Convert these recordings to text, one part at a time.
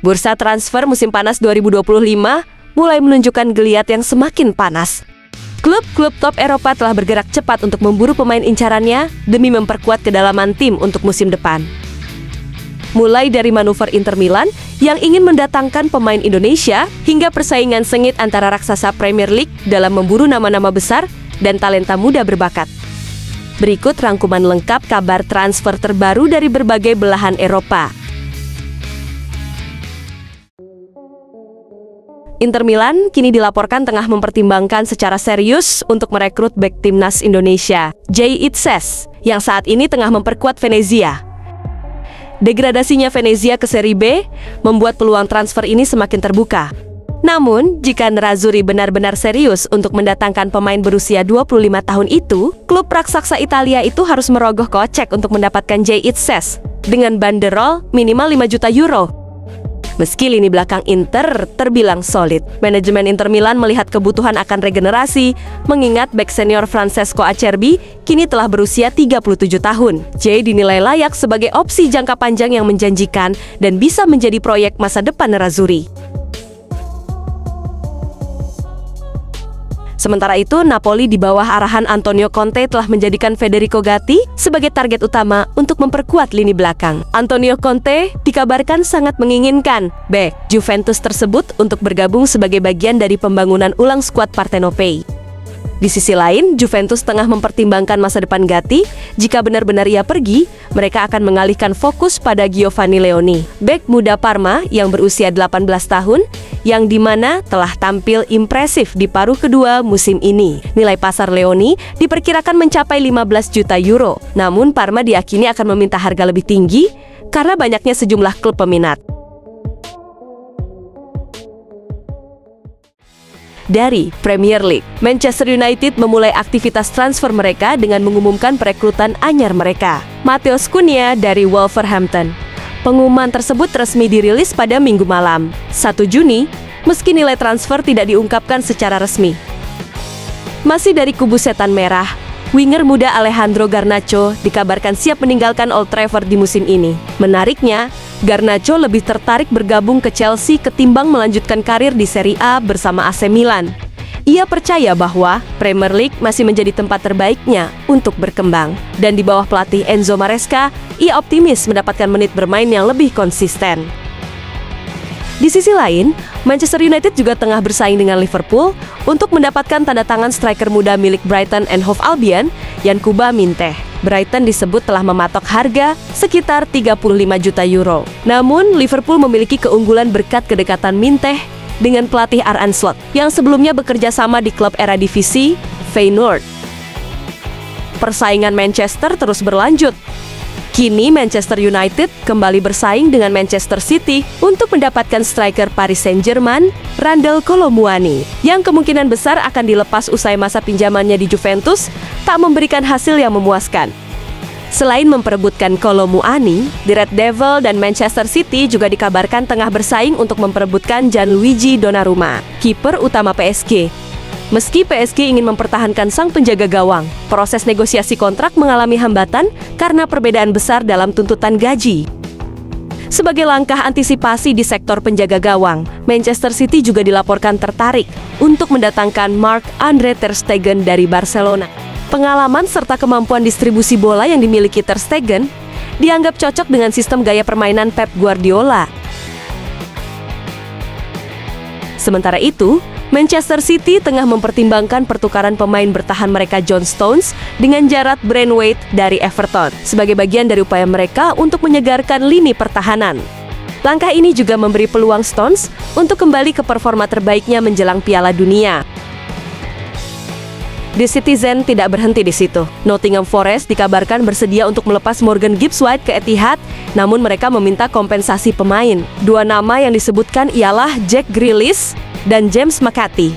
Bursa transfer musim panas 2025 mulai menunjukkan geliat yang semakin panas. Klub-klub top Eropa telah bergerak cepat untuk memburu pemain incarannya demi memperkuat kedalaman tim untuk musim depan. Mulai dari manuver Inter Milan yang ingin mendatangkan pemain Indonesia, hingga persaingan sengit antara raksasa Premier League dalam memburu nama-nama besar dan talenta muda berbakat. Berikut rangkuman lengkap kabar transfer terbaru dari berbagai belahan Eropa. Inter Milan kini dilaporkan tengah mempertimbangkan secara serius untuk merekrut bek timnas Indonesia, Jay Itzes, yang saat ini tengah memperkuat Venezia. Degradasinya Venezia ke Serie B membuat peluang transfer ini semakin terbuka. Namun, jika Nerazzurri benar-benar serius untuk mendatangkan pemain berusia 25 tahun itu, klub raksasa Italia itu harus merogoh kocek untuk mendapatkan Jay Itzes dengan banderol minimal 5 juta euro. Meski lini belakang Inter terbilang solid, manajemen Inter Milan melihat kebutuhan akan regenerasi, mengingat bek senior Francesco Acerbi kini telah berusia 37 tahun. Jay dinilai layak sebagai opsi jangka panjang yang menjanjikan dan bisa menjadi proyek masa depan Nerazzurri. Sementara itu, Napoli di bawah arahan Antonio Conte telah menjadikan Federico Gatti sebagai target utama untuk memperkuat lini belakang. Antonio Conte dikabarkan sangat menginginkan bek Juventus tersebut untuk bergabung sebagai bagian dari pembangunan ulang skuad Partenopei. Di sisi lain, Juventus tengah mempertimbangkan masa depan Gatti. Jika benar-benar ia pergi, mereka akan mengalihkan fokus pada Giovanni Leoni, bek muda Parma yang berusia 18 tahun, yang dimana telah tampil impresif di paruh kedua musim ini. Nilai pasar Leoni diperkirakan mencapai 15 juta euro. Namun Parma diyakini akan meminta harga lebih tinggi karena banyaknya sejumlah klub peminat. Dari Premier League, Manchester United memulai aktivitas transfer mereka dengan mengumumkan perekrutan anyar mereka, Matheus Cunha dari Wolverhampton. Pengumuman tersebut resmi dirilis pada Minggu malam, 1 Juni, meski nilai transfer tidak diungkapkan secara resmi. Masih dari kubu setan merah, winger muda Alejandro Garnacho dikabarkan siap meninggalkan Old Trafford di musim ini. Menariknya, Garnacho lebih tertarik bergabung ke Chelsea ketimbang melanjutkan karir di Serie A bersama AC Milan. Ia percaya bahwa Premier League masih menjadi tempat terbaiknya untuk berkembang. Dan di bawah pelatih Enzo Maresca, ia optimis mendapatkan menit bermain yang lebih konsisten. Di sisi lain, Manchester United juga tengah bersaing dengan Liverpool untuk mendapatkan tanda tangan striker muda milik Brighton and Hove Albion, Yankuba Minteh. Brighton disebut telah mematok harga sekitar 35 juta euro. Namun, Liverpool memiliki keunggulan berkat kedekatan Minteh dengan pelatih Arne Slot yang sebelumnya bekerja sama di klub Eredivisie, Feyenoord. Persaingan Manchester terus berlanjut. Kini Manchester United kembali bersaing dengan Manchester City untuk mendapatkan striker Paris Saint-Germain, Randal Kolo Muani, yang kemungkinan besar akan dilepas usai masa pinjamannya di Juventus tak memberikan hasil yang memuaskan. Selain memperebutkan Kolo Muani, The Red Devil dan Manchester City juga dikabarkan tengah bersaing untuk memperebutkan Gianluigi Donnarumma, kiper utama PSG. Meski PSG ingin mempertahankan sang penjaga gawang, proses negosiasi kontrak mengalami hambatan karena perbedaan besar dalam tuntutan gaji. Sebagai langkah antisipasi di sektor penjaga gawang, Manchester City juga dilaporkan tertarik untuk mendatangkan Marc-Andre ter Stegen dari Barcelona. Pengalaman serta kemampuan distribusi bola yang dimiliki ter Stegen dianggap cocok dengan sistem gaya permainan Pep Guardiola. Sementara itu, Manchester City tengah mempertimbangkan pertukaran pemain bertahan mereka John Stones dengan Jarrad Braithwaite dari Everton sebagai bagian dari upaya mereka untuk menyegarkan lini pertahanan. Langkah ini juga memberi peluang Stones untuk kembali ke performa terbaiknya menjelang Piala Dunia. The Citizen tidak berhenti di situ. Nottingham Forest dikabarkan bersedia untuk melepas Morgan Gibbs-White ke Etihad, namun mereka meminta kompensasi pemain. Dua nama yang disebutkan ialah Jack Grealish dan James McCarthy.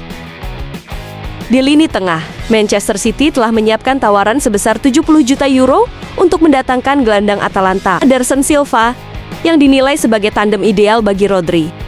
Di lini tengah, Manchester City telah menyiapkan tawaran sebesar 70 juta euro untuk mendatangkan gelandang Atalanta, Anderson Silva, yang dinilai sebagai tandem ideal bagi Rodri.